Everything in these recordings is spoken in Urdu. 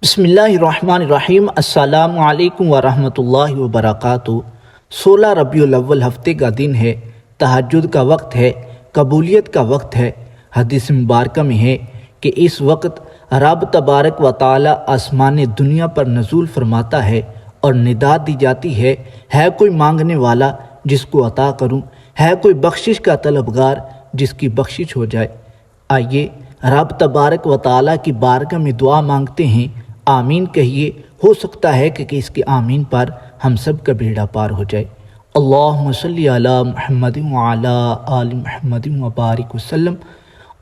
بسم اللہ الرحمن الرحیم۔ السلام علیکم ورحمۃ اللہ وبرکاتہ۔ 16 ربیع الاول ہفتے کا دن ہے، تہجد کا وقت ہے، قبولیت کا وقت ہے۔ حدیث مبارکہ میں ہے کہ اس وقت رب تبارک و تعالی آسمان دنیا پر نزول فرماتا ہے اور ندا دی جاتی ہے کوئی مانگنے والا جس کو عطا کروں، ہے کوئی بخشش کا طلبگار جس کی بخشش ہو جائے۔ آئیے رب تبارک و تعالی کی بارگاہ میں دعا مانگتے ہیں۔ آمین کہیے، ہو سکتا ہے کہ اس کے آمین پر ہم سب کا بیڑا پار ہو جائے۔ اللہم صلی علی محمد وعلی آل محمد وبارک وسلم۔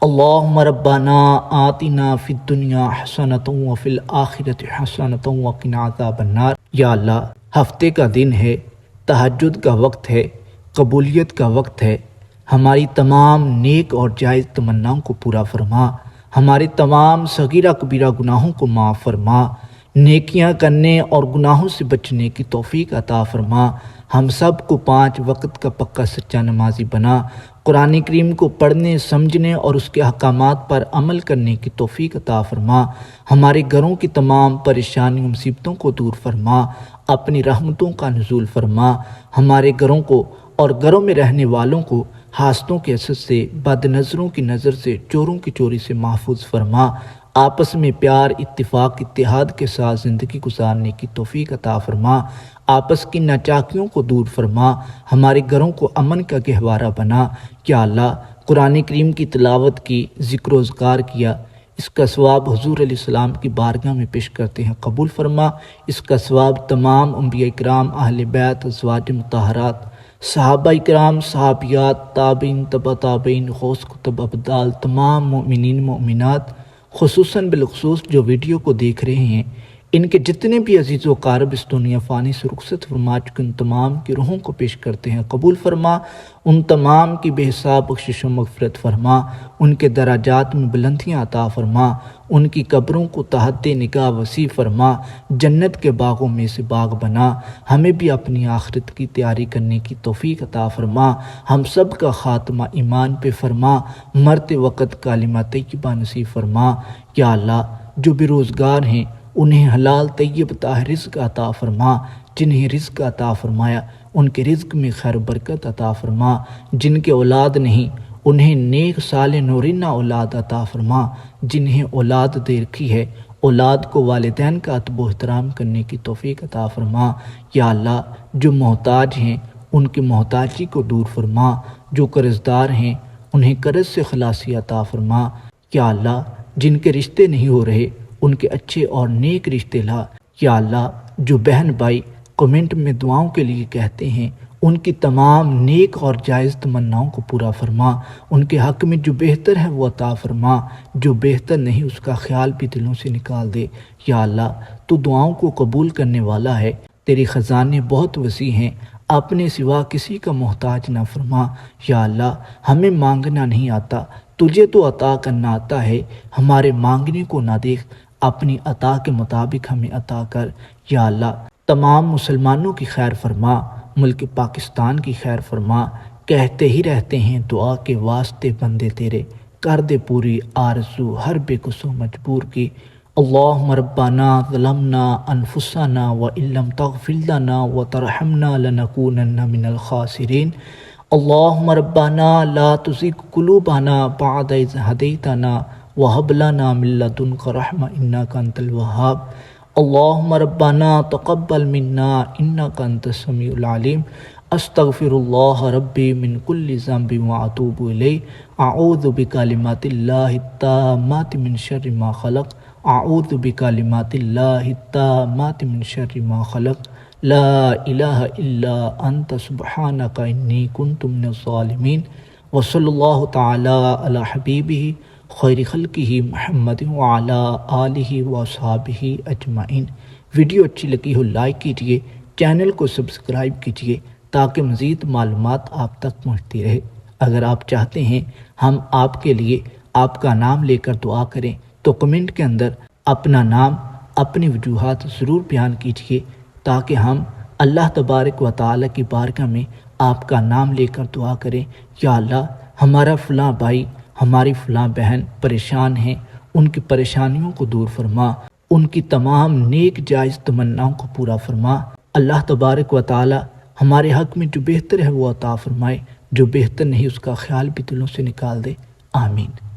اللہم ربنا آتنا فی الدنیا حسنۃ وفی الآخرۃ حسنۃ وقنا عذاب النار۔ یا اللہ، ہفتے کا دن ہے، تہجد کا وقت ہے، قبولیت کا وقت ہے۔ ہماری تمام نیک اور جائز تمناؤں کو پورا فرما، ہمارے تمام صغیرہ کبیرہ گناہوں کو معاف فرما، نیکیاں کرنے اور گناہوں سے بچنے کی توفیق عطا فرما۔ ہم سب کو 5 وقت کا پکا سچا نمازی بنا، قرآن کریم کو پڑھنے، سمجھنے اور اس کے احکامات پر عمل کرنے کی توفیق عطا فرما۔ ہمارے گھروں کی تمام پریشانیوں مصیبتوں کو دور فرما، اپنی رحمتوں کا نزول فرما۔ ہمارے گھروں کو اور گھروں میں رہنے والوں کو حاسدوں کے اثر سے، بد نظروں کی نظر سے، چوروں کی چوری سے محفوظ فرما۔ آپس میں پیار، اتفاق، اتحاد کے ساتھ زندگی گزارنے کی توفیق عطا فرما۔ آپس کی ناچاکیوں کو دور فرما، ہمارے گھروں کو امن کا گہوارہ بنا۔ یا اللہ، قرآن کریم کی تلاوت کی، ذکر و اذکار کیا، اس کا ثواب حضور علیہ السلام کی بارگاہ میں پیش کرتے ہیں، قبول فرما۔ اس کا ثواب تمام انبیاء کرام، اہل بیت، ازواج مطہرات، صحابہ کرام، صحابیات، تابعین، تبع تابعین، غوث قطب ابدال، تمام مومنین مومنات، خصوصاً بالخصوص جو ویڈیو کو دیکھ رہے ہیں، ان کے جتنے بھی عزیز و اقارب اس دنیا فانی سے رخصت فرما چکے، ان تمام کی روحوں کو پیش کرتے ہیں، قبول فرما۔ ان تمام کی بے حساب بخشش و مغفرت فرما، ان کے درجات میں بلندیاں عطا فرما، ان کی قبروں کو تحت نگاہ وسیع فرما، جنت کے باغوں میں سے باغ بنا۔ ہمیں بھی اپنی آخرت کی تیاری کرنے کی توفیق عطا فرما، ہم سب کا خاتمہ ایمان پہ فرما، مرتے وقت کلمہ طیبہ نصیب فرما۔ یا اللہ، جو بے روزگار ہیں انہیں حلال طیب طاہر رزق عطا فرما، جنہیں رزق عطا فرمایا ان کے رزق میں خیر و برکت عطا فرما، جن کے اولاد نہیں انہیں نیک صالح نورینہ اولاد عطا فرما، جنہیں اولاد دے رکھی ہے اولاد کو والدین کا ادب و احترام کرنے کی توفیق عطا فرما۔ یا اللہ، جو محتاج ہیں ان کی محتاجی کو دور فرما، جو قرض دار ہیں انہیں قرض سے خلاصی عطا فرما۔ یا اللہ، جن کے رشتے نہیں ہو رہے ان کے اچھے اور نیک رشتے لا۔ یا اللہ، جو بہن بھائی کمنٹ میں دعاؤں کے لیے کہتے ہیں ان کی تمام نیک اور جائز تمناؤں کو پورا فرما، ان کے حق میں جو بہتر ہے وہ عطا فرما، جو بہتر نہیں اس کا خیال بھی دلوں سے نکال دے۔ یا اللہ، تو دعاؤں کو قبول کرنے والا ہے، تیری خزانے بہت وسیع ہیں، اپنے سوا کسی کا محتاج نہ فرما۔ یا اللہ، ہمیں مانگنا نہیں آتا، تجھے تو عطا کرنا آتا ہے، ہمارے مانگنے کو نہ دیکھ، اپنی عطا کے مطابق ہمیں عطا کر۔ یا اللہ، تمام مسلمانوں کی خیر فرما، ملک پاکستان کی خیر فرما۔ کہتے ہی رہتے ہیں دعا کے واسطے بندے تیرے، کر دے پوری آرزو ہر بے کس و مجبور کی۔ اللہم ربنا ظلمنا انفسنا وان لم تغفر لنا وترحمنا لنکونن من الخاسرین۔ اللہم ربنا لا تزغ قلوبنا بعد اذ ہدیتنا وہب لنا من لدنک رحمۃ انک انت الوہاب۔ اللہم ربنا تقبل منا انک انت السمیع العلیم۔ استغفر اللہ ربی من کل ذنب واتوب الیہ۔ اعوذ بکلمات اللہ التامات من شر ما خلق۔ اعوذ بکلمات اللہ التامات من شر ما خلق۔ لا الہ الا انت سبحانک انی کنت من الظالمین۔ وصلی اللہ تعالی علی حبیبہ خیر خلقہ محمد وعلی آلہ وصحبہ اجمعین۔ ویڈیو اچھی لگی ہو لائک کیجئے، چینل کو سبسکرائب کیجئے تاکہ مزید معلومات آپ تک پہنچتی رہے۔ اگر آپ چاہتے ہیں ہم آپ کے لیے آپ کا نام لے کر دعا کریں تو کمنٹ کے اندر اپنا نام، اپنی وجوہات ضرور بیان کیجئے تاکہ ہم اللہ تبارک و تعالی کی بارگاہ میں آپ کا نام لے کر دعا کریں۔ یا اللہ، ہمارا فلاں بھائی، ہماری فلاں بہن پریشان ہیں، ان کی پریشانیوں کو دور فرما، ان کی تمام نیک جائز تمناؤں کو پورا فرما۔ اللہ تبارک و تعالی ہمارے حق میں جو بہتر ہے وہ عطا فرمائے، جو بہتر نہیں اس کا خیال بھی دلوں سے نکال دے۔ آمین۔